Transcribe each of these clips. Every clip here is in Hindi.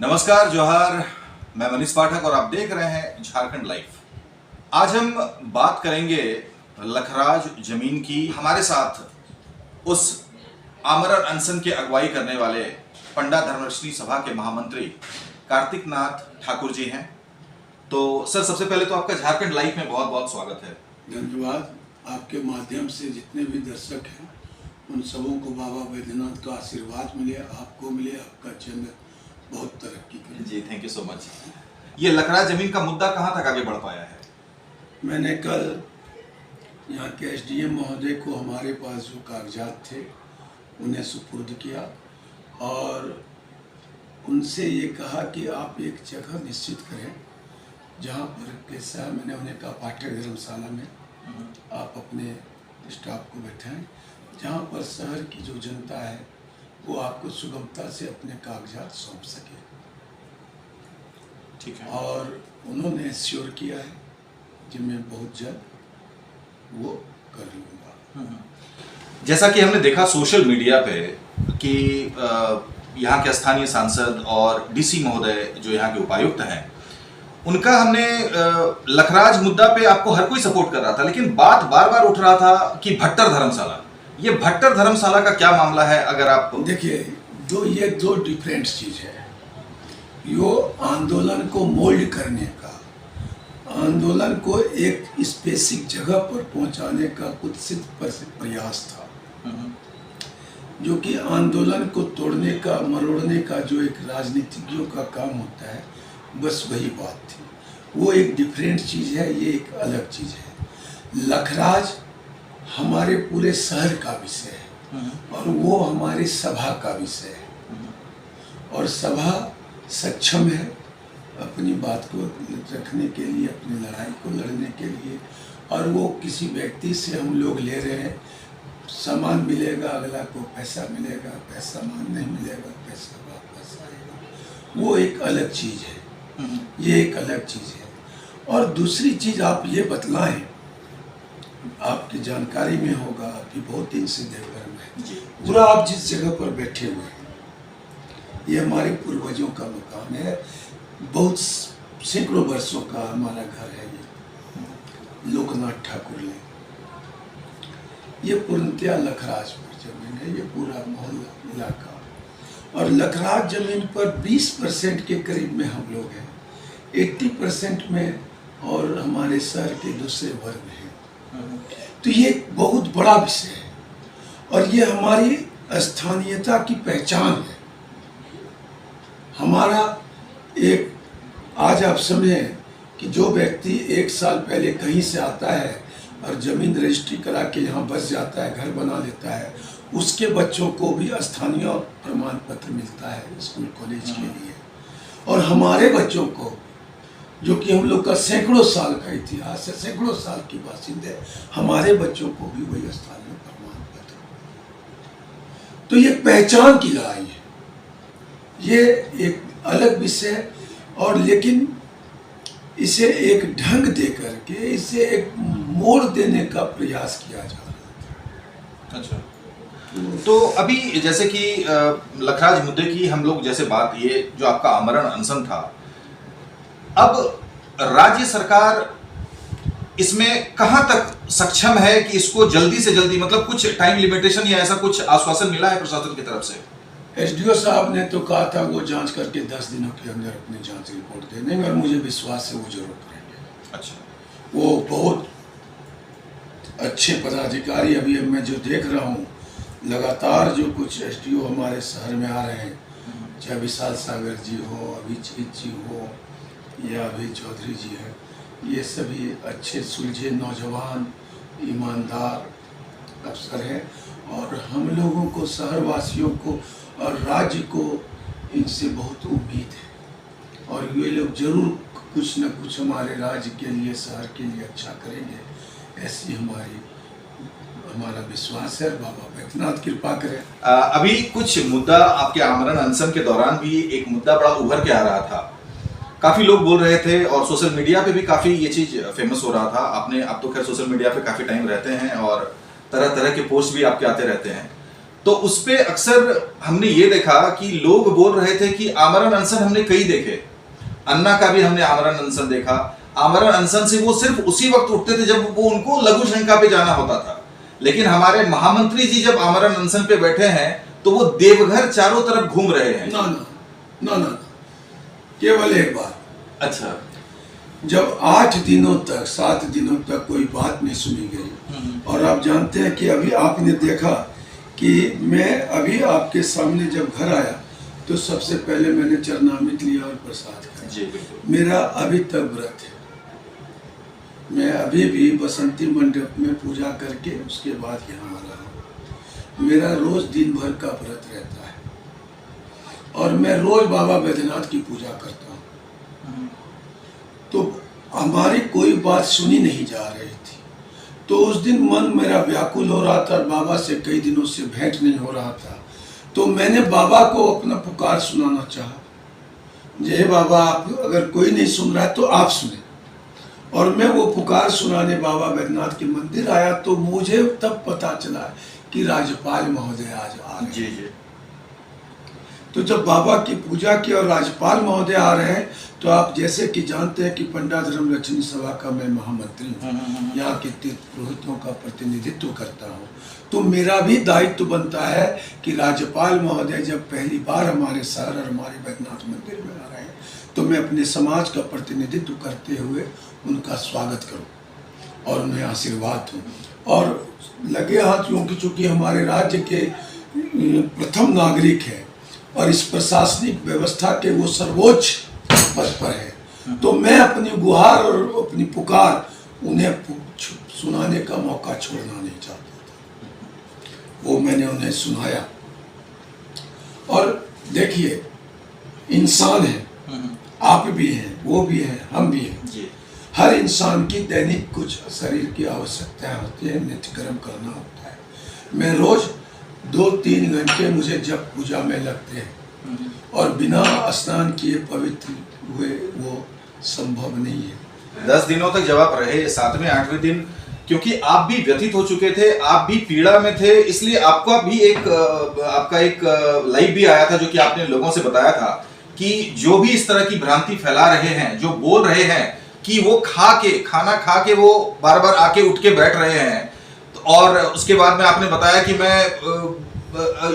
नमस्कार, जोहार। मैं मनीष पाठक और आप देख रहे हैं झारखंड लाइव। आज हम बात करेंगे लखराज जमीन की। हमारे साथ उस आमरण अनशन की अगुवाई करने वाले पंडा धर्मरक्षणी सभा के महामंत्री कार्तिक नाथ ठाकुर जी हैं। तो सर, सबसे पहले तो आपका झारखंड लाइव में बहुत बहुत स्वागत है। धन्यवाद। आपके माध्यम से जितने भी दर्शक हैं उन सबों को बाबा बैद्यनाथ का आशीर्वाद मिले, आपको मिले, आपका चैनल बहुत तरक्की करे। जी, थैंक यू सो मच। ये लखराज जमीन का मुद्दा कहाँ तक आगे बढ़ पाया है? मैंने कल यहाँ के एसडीएम महोदय को हमारे पास जो कागजात थे उन्हें सुपुर्द किया और उनसे ये कहा कि आप एक जगह निश्चित करें जहाँ पर कैसा, मैंने उन्हें कहा पाठक धर्मशाला में आप अपने स्टाफ को बैठाएं, जहाँ पर शहर की जो जनता है वो आपको सुगमता से अपने कागजात सौंप सके। ठीक है। और उन्होंने श्योर किया है कि मैं बहुत जल्द वो कर लूँगा। जैसा कि हमने देखा सोशल मीडिया पे कि यहाँ के स्थानीय सांसद और डीसी महोदय जो यहाँ के उपायुक्त हैं, उनका हमने लखराज मुद्दा पे आपको हर कोई सपोर्ट कर रहा था, लेकिन बात बार बार उठ रहा था कि भट्टर धर्मशाला। ये भट्टर धर्मशाला का क्या मामला है? अगर आप देखिए, ये दो डिफरेंट चीज है। यो आंदोलन को मोल्ड करने का, आंदोलन को एक स्पेसिफिक जगह पर पहुंचाने का कुत्सित प्रयास था, जो कि आंदोलन को तोड़ने का, मरोड़ने का जो एक राजनीतिज्ञों का काम होता है, बस वही बात थी। वो एक डिफरेंट चीज़ है, ये एक अलग चीज़ है। लखराज हमारे पूरे शहर का विषय है और वो हमारी सभा का विषय है और सभा सक्षम है अपनी बात को रखने के लिए, अपनी लड़ाई को लड़ने के लिए। और वो किसी व्यक्ति से हम लोग ले रहे हैं, सामान मिलेगा, अगला को पैसा मिलेगा, पैसा मान नहीं मिलेगा, पैसा वापस आएगा, वो एक अलग चीज़ है। ये एक अलग चीज़ है। और दूसरी चीज़ आप ये बतलाएं, आपकी जानकारी में होगा, आपकी बहुत दिन से देवघर में पूरा आप जिस जगह पर बैठे हुए हैं, ये हमारे पूर्वजों का मकान है, बहुत सैकड़ों वर्षों का हमारा घर है। ये लोकनाथ ठाकुर ने, ये पूर्णतया लखराज पर जमीन है, ये पूरा मोहल्ला इलाका। और लखराज जमीन पर 20% के करीब में हम लोग हैं, 80% में और हमारे शहर के दूसरे वर्ग हैं। तो ये बहुत बड़ा विषय है और ये हमारी स्थानीयता की पहचान है। हमारा एक, आज आप समझें कि जो व्यक्ति 1 साल पहले कहीं से आता है और ज़मीन रजिस्ट्री करा के यहाँ बस जाता है, घर बना लेता है, उसके बच्चों को भी स्थानीय प्रमाण पत्र मिलता है स्कूल कॉलेज के लिए। और हमारे बच्चों को, जो कि हम लोग का सैकड़ों साल का इतिहास है, सैकड़ों साल की बासिंदे, हमारे बच्चों को भी वही स्थानीय प्रमाण पत्र। तो ये पहचान की लड़ाई है, ये एक अलग विषय है। और लेकिन इसे एक ढंग दे करके, इसे एक मोड़ देने का प्रयास किया जा रहा है। अच्छा, तो अभी जैसे कि लखराज मुद्दे की हम लोग जैसे बात, ये जो आपका आमरण अनशन था, अब राज्य सरकार इसमें कहां तक सक्षम है कि इसको जल्दी से जल्दी, मतलब कुछ टाइम लिमिटेशन या ऐसा कुछ आश्वासन मिला है प्रशासन की तरफ से? एसडीओ साहब ने तो कहा था वो जांच करके 10 दिनों के अंदर अपनी जांच रिपोर्ट दे देंगे और मुझे विश्वास है वो जरूर करेंगे। अच्छा, वो बहुत अच्छे पदाधिकारी, अभी मैं जो देख रहा हूँ, लगातार जो कुछ एसडीओ हमारे शहर में आ रहे हैं, चाहे विशाल सागर जी हो, अभिजीत जी हो या अभी चौधरी जी हैं, ये सभी अच्छे सुलझे नौजवान ईमानदार अफसर हैं। और हम लोगों को, शहरवासियों को और राज्य को इनसे बहुत उम्मीद है और ये लोग जरूर कुछ न कुछ हमारे राज्य के लिए, शहर के लिए अच्छा करेंगे, ऐसी हमारा विश्वास है। बाबा बैद्यनाथ कृपा करें। अभी कुछ मुद्दा आपके आमरण अनशन के दौरान भी एक मुद्दा बड़ा उभर के आ रहा था, काफी लोग बोल रहे थे और सोशल मीडिया पे भी काफी ये चीज फेमस हो रहा था। आप तो खैर सोशल मीडिया पे काफी टाइम रहते हैं और तरह तरह के पोस्ट भी आपके आते रहते हैं। तो उस पे अक्सर हमने ये देखा कि लोग बोल रहे थे कि आमरण अनशन हमने कई देखे, अन्ना का भी हमने आमरण अनशन देखा। आमरण अनशन से वो सिर्फ उसी वक्त उठते थे जब वो उनको लघु शंका पे जाना होता था, लेकिन हमारे महामंत्री जी जब आमरण अनशन पे बैठे हैं तो वो देवघर चारों तरफ घूम रहे हैं। ना ना ना ना, केवल एक बार, अच्छा, जब 8 दिनों तक 7 दिनों तक कोई बात नहीं सुनी गई, और आप जानते हैं कि अभी आपने देखा कि मैं अभी आपके सामने जब घर आया तो सबसे पहले मैंने चरणामृत लिया और प्रसाद खाया। जी बिल्कुल। मेरा अभी तक व्रत है, मैं अभी भी बसंती मंडप में पूजा करके उसके बाद यहाँ आ रहा हूँ। मेरा रोज दिन भर का व्रत रहता है और मैं रोज बाबा बैद्यनाथ की पूजा करता हूँ। तो हमारी कोई बात सुनी नहीं जा रही थी, तो उस दिन मन मेरा व्याकुल हो रहा था, बाबा से कई दिनों से भेंट नहीं हो रहा था, तो मैंने बाबा को अपना पुकार सुनाना चाहा। जय बाबा, आप अगर कोई नहीं सुन रहा है तो आप सुने। और मैं वो पुकार सुनाने बाबा बैद्यनाथ के मंदिर आया तो मुझे तब पता चला कि राज्यपाल महोदय आज आ रहे हैं। जी जी। तो जब बाबा की पूजा की और राज्यपाल महोदय आ रहे हैं, तो आप जैसे कि जानते हैं कि पंडित धर्मरक्षणी सभा का मैं महामंत्री हूँ, यहाँ के तीर्थ पुरोहितों का प्रतिनिधित्व करता हूँ। तो मेरा भी दायित्व बनता है कि राज्यपाल महोदय जब पहली बार हमारे शहर और हमारे बैद्यनाथ मंदिर में आ रहे हैं तो मैं अपने समाज का प्रतिनिधित्व करते हुए उनका स्वागत करूं और उन्हें आशीर्वाद दूं। और लगे हाथ, क्योंकि चूंकि हमारे राज्य के प्रथम नागरिक हैं और इस प्रशासनिक व्यवस्था के वो सर्वोच्च पद पर है, तो मैं अपनी गुहार और अपनी पुकार उन्हें सुनाने का मौका छोड़ना नहीं चाहता था। वो मैंने उन्हें सुनाया। और देखिए, इंसान है, आप भी हैं, वो भी हैं, हम भी हैं। जी। हर इंसान की दैनिक कुछ शरीर की आवश्यकताएं होती है, नित्यक्रम करना होता है। मैं रोज 2-3 घंटे मुझे जब पूजा में लगते हैं और बिना स्नान किए पवित्र हुए वो संभव नहीं है। 10 दिनों तक जब आप रहे, 7वें 8वें दिन, क्योंकि आप भी व्यथित हो चुके थे, आप भी पीड़ा में थे, इसलिए आपका भी आपका एक लाइव भी आया था जो कि आपने लोगों से बताया था कि जो भी इस तरह की भ्रांति फैला रहे हैं, जो बोल रहे हैं कि वो खाना खा के वो बार बार आके उठ के बैठ रहे हैं, और उसके बाद में आपने बताया कि मैं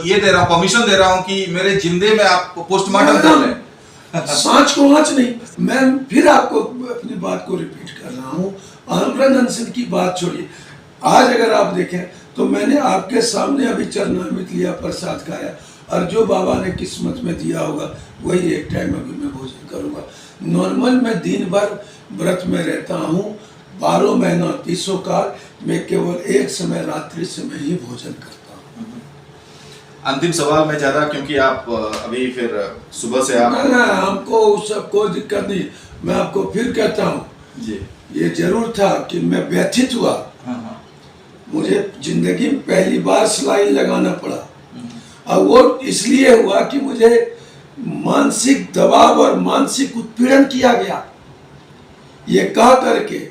ये दे रहा हूँ, परमिशन दे रहा हूँ कि मेरे जिंदे में आप पोस्टमार्टम कर लें। सांच को आंच नहीं। मैं फिर आपको अपनी बात को रिपीट कर रहा हूँ, आमरण अनशन की बात छोड़िए। आज अगर आप देखें तो मैंने आपके सामने अभी चरणामृत लिया, प्रसाद खाया, और जो बाबा ने किस्मत में दिया होगा वही एक टाइम अभी मैं भोजन करूँगा। नॉर्मल मैं दिन भर व्रत में रहता हूँ, 12 महीना 30 काल मैं केवल एक समय रात्रि समय ही भोजन करता हूँ। अंतिम सवाल में ज्यादा, क्योंकि आप अभी फिर सुबह से आप ना हमको सब कोई दिक्कत नहीं। मैं आपको फिर कहता हूँ जी, ये जरूर था कि मैं व्यथित हुआ। मुझे जिंदगी में पहली बार सिलाई लगाना पड़ा, और वो इसलिए हुआ कि मुझे मानसिक दबाव और मानसिक उत्पीड़न किया गया, ये कह करके,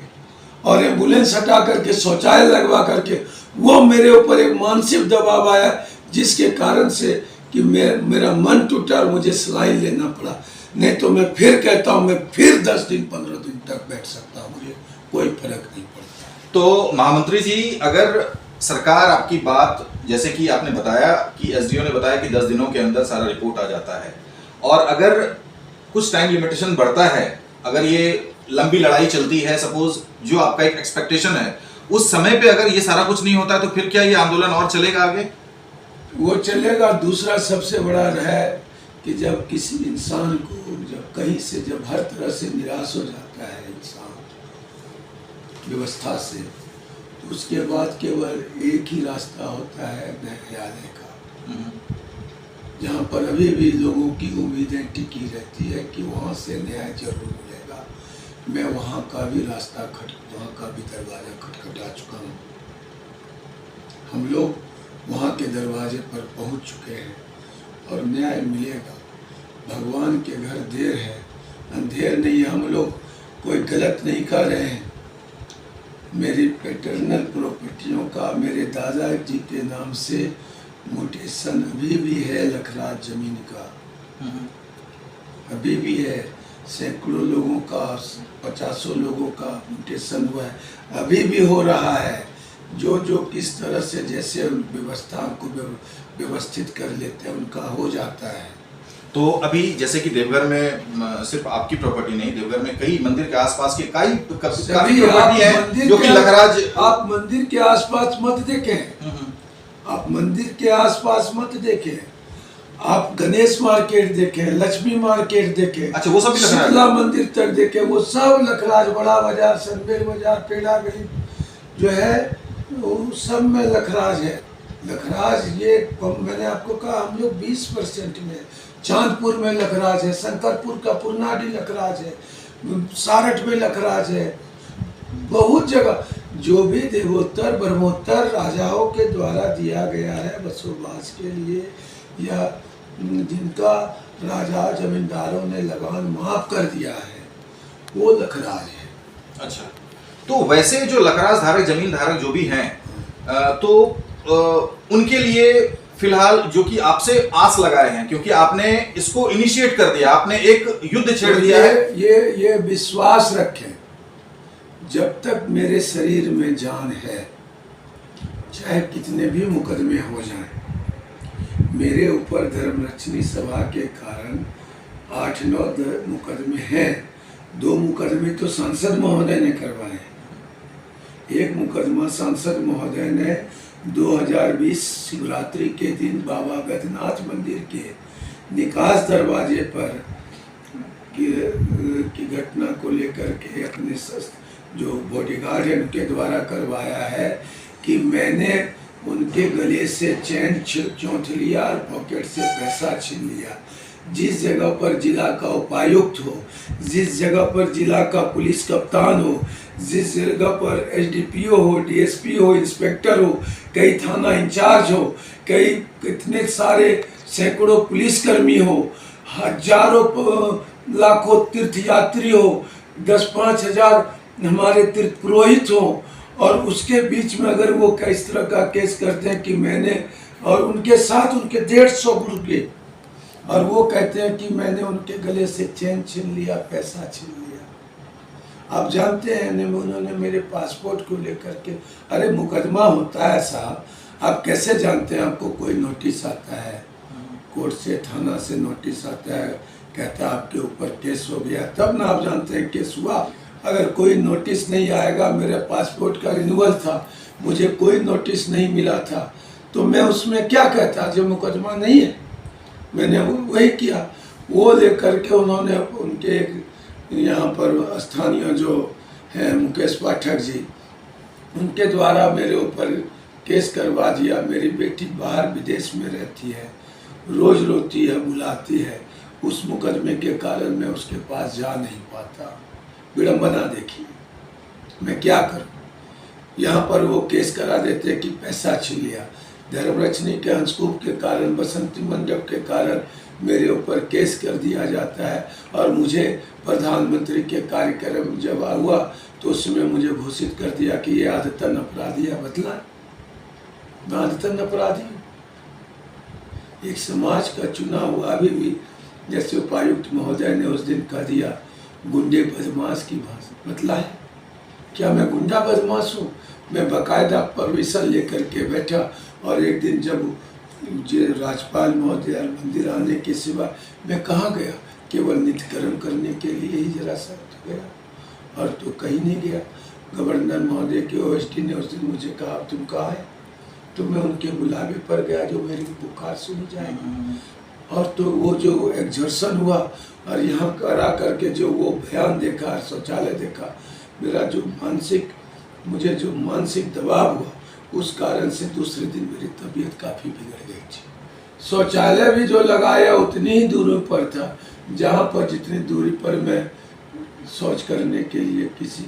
और एम्बुलेंस हटा करके, शौचालय लगवा करके, वो मेरे ऊपर एक मानसिक दबाव आया जिसके कारण से कि मेरा मन टूटा और मुझे सिलाई लेना पड़ा। नहीं तो मैं फिर कहता हूँ, मैं फिर 10 दिन 15 दिन तक बैठ सकता हूँ, मुझे कोई फर्क नहीं पड़ता। तो महामंत्री जी, अगर सरकार आपकी बात, जैसे कि आपने बताया कि एसडीओ ने बताया कि 10 दिनों के अंदर सारा रिपोर्ट आ जाता है, और अगर कुछ टाइम लिमिटेशन बढ़ता है, अगर ये लंबी लड़ाई चलती है, सपोज जो आपका एक एक्सपेक्टेशन है, उस समय पे अगर ये सारा कुछ नहीं होता है, तो फिर क्या ये आंदोलन और चलेगा आगे? वो चलेगा। दूसरा सबसे बड़ा है कि जब किसी इंसान को जब कहीं से जब हर तरह से निराश हो जाता है इंसान व्यवस्था से, तो उसके बाद केवल एक ही रास्ता होता है न्यायालय का, जहाँ पर अभी भी लोगों की उम्मीदें टिकी रहती है कि वहाँ से न्याय जरूर मिलेगा। मैं वहाँ का भी रास्ता वहाँ का भी दरवाज़ा खटखटा चुका हूँ। हम लोग वहाँ के दरवाजे पर पहुँच चुके हैं और न्याय मिलेगा। भगवान के घर देर है, अंधेर नहीं है। हम लोग कोई गलत नहीं कर रहे हैं। मेरी पैटर्नल प्रॉपर्टियों का मेरे दादाजी के नाम से म्यूटेशन अभी भी है लखराज जमीन का, अभी भी है। सैकड़ों लोगों का, 50 लोगों का म्यूटेशन हुआ है, अभी भी हो रहा है। जो जो किस तरह से जैसे व्यवस्था को व्यवस्थित कर लेते हैं उनका हो जाता है। तो अभी जैसे कि देवघर में सिर्फ आपकी प्रॉपर्टी नहीं, देवघर में कई मंदिर के आसपास के काफी प्रॉपर्टी है जो कि लखराज। आप मंदिर के आसपास मत देखें, आप मंदिर के आसपास मत देखें, आप गणेश मार्केट देखें, लक्ष्मी मार्केट देखें, अच्छा वो सब भी लखराज, शीतला मंदिर तक देखें, वो सब लखराज, बड़ा बाजार, सनबेर बाजार, पेड़ा गली जो है वो सब में लखराज है। लखराज ये मैंने आपको कहा हम लोग 20% में, चांदपुर में लखराज है, शंकरपुर का पुरनाडी लखराज है, सारठ में लखराज है, बहुत जगह जो भी देवोत्तर ब्रह्मोत्तर राजाओं के द्वारा दिया गया है बसोबास के लिए, या जिनका राजा जमींदारों ने लगान माफ कर दिया है, वो लखराज है। अच्छा, तो वैसे जो लखराज धारक, जमीन धारक जो भी हैं, तो उनके लिए फिलहाल जो कि आपसे आस लगाए हैं, क्योंकि आपने इसको इनिशिएट कर दिया, आपने एक युद्ध छेड़ दिया है। ये विश्वास रखें, जब तक मेरे शरीर में जान है, चाहे कितने भी मुकदमे हो जाएं, मेरे ऊपर धर्मरक्षणी सभा के कारण 8-9 मुकदमे हैं। 2 मुकदमे तो सांसद महोदय ने करवाए, एक मुकदमा सांसद महोदय ने 2020 शिवरात्रि के दिन बाबा बैद्यनाथ मंदिर के निकास दरवाजे पर की घटना को लेकर के अपने जो बॉडीगार्ड है उनके द्वारा करवाया है कि मैंने उनके गले से चैन चौंथ लिया और पॉकेट से पैसा छीन लिया। जिस जगह पर जिला का उपायुक्त हो, जिस जगह पर जिला का पुलिस कप्तान हो, जिस जगह पर एसडीपीओ हो, डीएसपी हो, इंस्पेक्टर हो, कई थाना इंचार्ज हो, कई कितने सारे सैकड़ों पुलिसकर्मी हो, हजारों लाखों तीर्थयात्री हो, 10-5 हजार हमारे तीर्थ पुरोहित हो, और उसके बीच में अगर वो किस तरह का केस करते हैं कि मैंने और उनके साथ उनके 150 रुपये, और वो कहते हैं कि मैंने उनके गले से चैन छीन लिया, पैसा छीन लिया। आप जानते हैं उन्होंने मेरे पासपोर्ट को लेकर के, अरे मुकदमा होता है साहब, आप कैसे जानते हैं? आपको कोई नोटिस आता है कोर्ट से, थाना से नोटिस आता है, कहता है आपके ऊपर केस हो गया, तब ना आप जानते हैं केस हुआ। अगर कोई नोटिस नहीं आएगा, मेरे पासपोर्ट का रिन्यूअल था, मुझे कोई नोटिस नहीं मिला था, तो मैं उसमें क्या कहता? जो मुकदमा नहीं है, मैंने वही किया। वो लेकर के उन्होंने उनके यहाँ पर स्थानीय जो हैं मुकेश पाठक जी, उनके द्वारा मेरे ऊपर केस करवा दिया। मेरी बेटी बाहर विदेश में रहती है, रोज रोती है, बुलाती है, उस मुकदमे के कारण मैं उसके पास जा नहीं पाता। विडम्बना देखिए, मैं क्या करूं? यहाँ पर वो केस करा देते कि पैसा छीन लिया। धर्मरक्षणी के अंशकूप के कारण, बसंती मंडप के कारण मेरे ऊपर केस कर दिया जाता है, और मुझे प्रधानमंत्री के कार्यक्रम जब हुआ तो उसमें मुझे घोषित कर दिया कि ये आदतन अपराधी है। बतला, मैं आदतन अपराधी हूँ? एक समाज का चुना हुआ, अभी भी जैसे उपायुक्त महोदय ने उस दिन कह दिया गुंडे बदमाश की भाषा, मतलब है क्या मैं गुंडा बदमाश हूँ? मैं बाकायदा परमिशन लेकर के बैठा, और एक दिन जब राज्यपाल महोदय मंदिर आने के सिवा मैं कहाँ गया? केवल नित्यकर्म करने के लिए ही जरा सा गया, और तो कहीं नहीं गया। गवर्नर महोदय के ओएसडी ने उस दिन मुझे कहा तुम कहाँ है? तो मैं उनके बुलावे पर गया, जो मेरी बुखार सुन जाएगी। और तो वो जो एग्जर्सन हुआ, और यहाँ करा करके जो वो बयान देखा, शौचालय देखा, मेरा जो मुझे जो मानसिक दबाव हुआ, उस कारण से दूसरे दिन मेरी तबीयत काफ़ी बिगड़ गई थी। शौचालय भी जो लगाया उतनी ही दूरी पर था, जहाँ पर जितनी दूरी पर मैं शौच करने के लिए किसी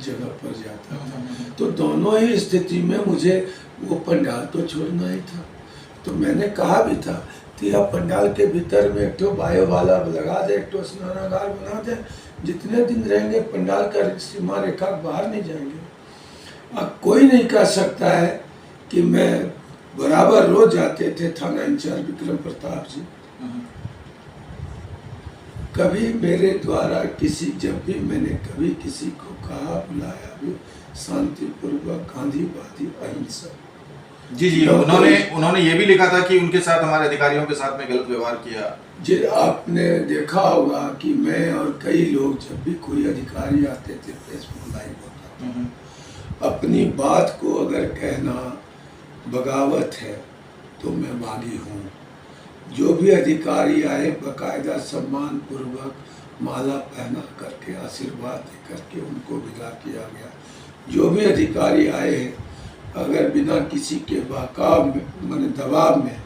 जगह पर जाता था। तो दोनों ही स्थिति में मुझे वो पंडाल तो छोड़ना ही था। तो मैंने कहा भी था कि आप पंडाल के भीतर में एक तो बायो वाला लगा दे, एक तो स्नानागार बना दे, जितने दिन रहेंगे पंडाल का सीमा रेखा बाहर नहीं जाएंगे। अब कोई नहीं कह सकता है कि मैं बराबर रोज जाते थे थाना इंचार्ज विक्रम प्रताप जी। कभी मेरे द्वारा जब भी मैंने कभी किसी को कहा बुलाया भी शांतिपूर्वक गांधीवादी अहिंसा। जी जी, उन्होंने ये भी लिखा था कि उनके साथ, हमारे अधिकारियों के साथ में गलत व्यवहार किया। जी, आपने देखा होगा कि मैं और कई लोग जब भी कोई अधिकारी आते थे फेसबुक लाइव होता था, अपनी बात को अगर कहना बगावत है तो मैं बागी हूँ। जो भी अधिकारी आए बकायदा सम्मान पूर्वक माला पहना करके आशीर्वाद दे करके उनको विदा किया गया। जो भी अधिकारी आए अगर बिना किसी के बहकाव में माने दबाव में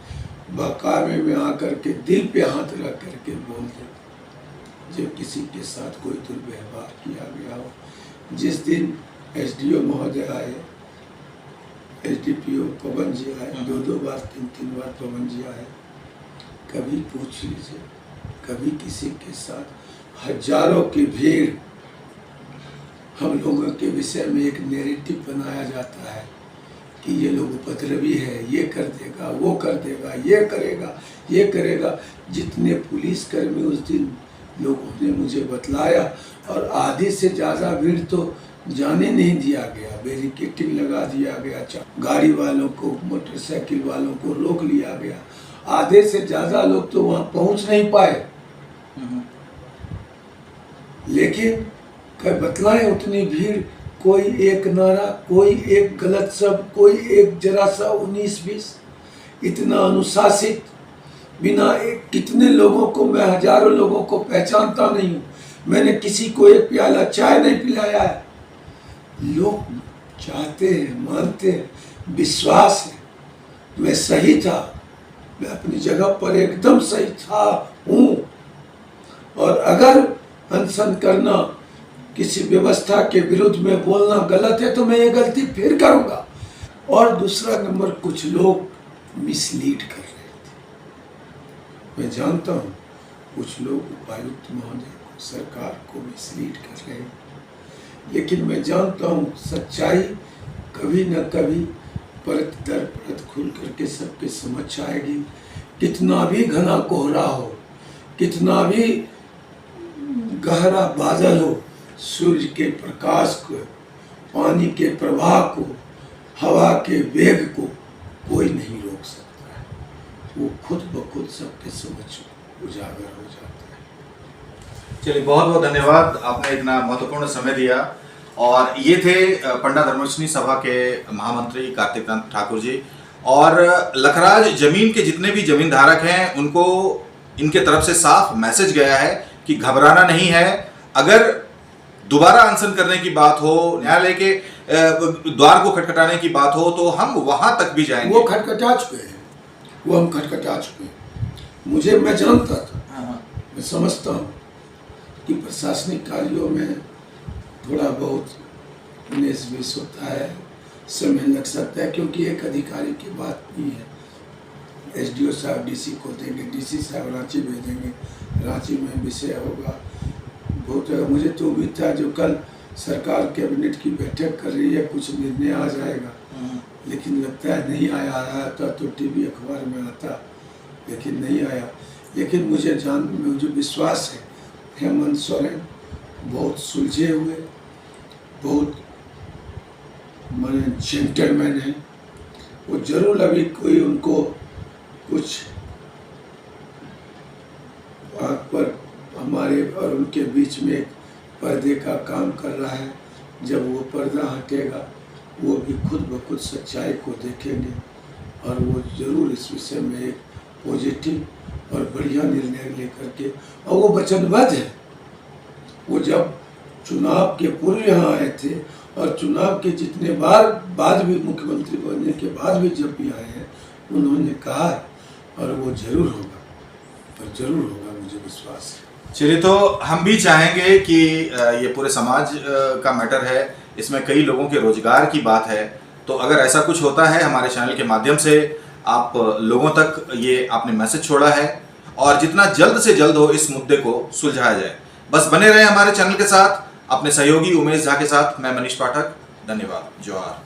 बहकावे में आकर के दिल पे हाथ रख करके बोल दे जब किसी के साथ कोई दुर्व्यवहार किया गया हो। जिस दिन एसडीओ महोदय आए, एसडीपीओ पवन जी आए, दो बार तीन बार पवन जी आए, कभी पूछ लीजिए कभी किसी के साथ हजारों की भीड़ हम लोगों के विषय में एक नैरेटिव बनाया जाता है कि ये लोग उपद्रवी है, ये कर देगा, वो कर देगा, ये करेगा, ये करेगा। जितने पुलिसकर्मी उस दिन लोगों ने मुझे बतलाया, और आधे से ज़्यादा भीड़ तो जाने नहीं दिया गया, बैरिकेटिंग लगा दिया गया, गाड़ी वालों को मोटरसाइकिल वालों को रोक लिया गया। आधे से ज़्यादा लोग तो वहाँ पहुँच नहीं पाए, लेकिन कई बतलाएं उतनी भीड़, कोई एक नारा, कोई एक गलत शब्द, कोई एक जरा सा 19-20, इतना अनुशासित बिना एक कितने लोगों को मैं हजारों लोगों को पहचानता नहीं हूँ। मैंने किसी को एक प्याला चाय नहीं पिलाया है। लोग चाहते हैं, मानते हैं, विश्वास है मैं सही था, मैं अपनी जगह पर एकदम सही था हूँ। और अगर अनशन करना, किसी व्यवस्था के विरुद्ध में बोलना गलत है तो मैं ये गलती फिर करूँगा। और दूसरा नंबर, कुछ लोग मिसलीड कर रहे थे। मैं जानता हूँ कुछ लोग उपायुक्त महोदय को, सरकार को मिसलीड कर रहे हैं, लेकिन मैं जानता हूँ सच्चाई कभी न कभी परत दर परत खुल करके सबके समझ आएगी। कितना भी घना कोहरा हो, कितना भी गहरा बादल हो, सूर्य के प्रकाश को, पानी के प्रवाह को, हवा के वेग को कोई नहीं रोक सकता है। वो खुद ब खुद सबके समझ उजागर हो जाता है। चलिए, बहुत बहुत धन्यवाद, आपने इतना महत्वपूर्ण समय दिया। और ये थे पंडा धर्मवर्षिणी सभा के महामंत्री कार्तिक कांत ठाकुर जी। और लखराज जमीन के जितने भी जमीन धारक हैं उनको इनके तरफ से साफ मैसेज गया है कि घबराना नहीं है। अगर दोबारा अनशन करने की बात हो, न्यायालय के द्वार को खटखटाने की बात हो, तो हम वहां तक भी जाएंगे। वो खटखटा चुके हैं, वो हम खटखटा चुके हैं। मैं जानता था, मैं समझता हूँ कि प्रशासनिक कार्यों में थोड़ा बहुत 19-20 होता है, समय लग सकता है, क्योंकि एक अधिकारी की बात नहीं है। एसडीओ साहब डीसी को देंगे, डीसी साहब रांची भेजेंगे, रांची में विषय होगा बहुत। मुझे तो उम्मीद था जो कल सरकार कैबिनेट की बैठक कर रही है कुछ निर्णय आ जाएगा, लेकिन लगता है नहीं आया था तो टीवी अखबार में आता, लेकिन नहीं आया। लेकिन मुझे विश्वास है हेमंत सोरेन बहुत सुलझे हुए, बहुत माने जेंटलमैन है। वो जरूर अभी कोई उनको कुछ बात पर हमारे और उनके बीच में एक पर्दे का काम कर रहा है। जब वो पर्दा हटेगा वो भी खुद ब खुद सच्चाई को देखेंगे और वो जरूर इस विषय में एक पॉजिटिव और बढ़िया निर्णय लेकर के, और वो वचनबद्ध है। वो जब चुनाव के पूर्व यहाँ आए थे और चुनाव के जितने बार बाद भी मुख्यमंत्री बनने के बाद भी जब भी आए हैं उन्होंने कहा है, और वो जरूर होगा, और जरूर होगा, मुझे विश्वास है। चलिए, तो हम भी चाहेंगे कि ये पूरे समाज का मैटर है, इसमें कई लोगों के रोजगार की बात है, तो अगर ऐसा कुछ होता है हमारे चैनल के माध्यम से आप लोगों तक ये आपने मैसेज छोड़ा है, और जितना जल्द से जल्द हो इस मुद्दे को सुलझाया जाए। बस बने रहे हमारे चैनल के साथ, अपने सहयोगी उमेश झा के साथ। मैं मनीष पाठक, धन्यवाद, जोहार।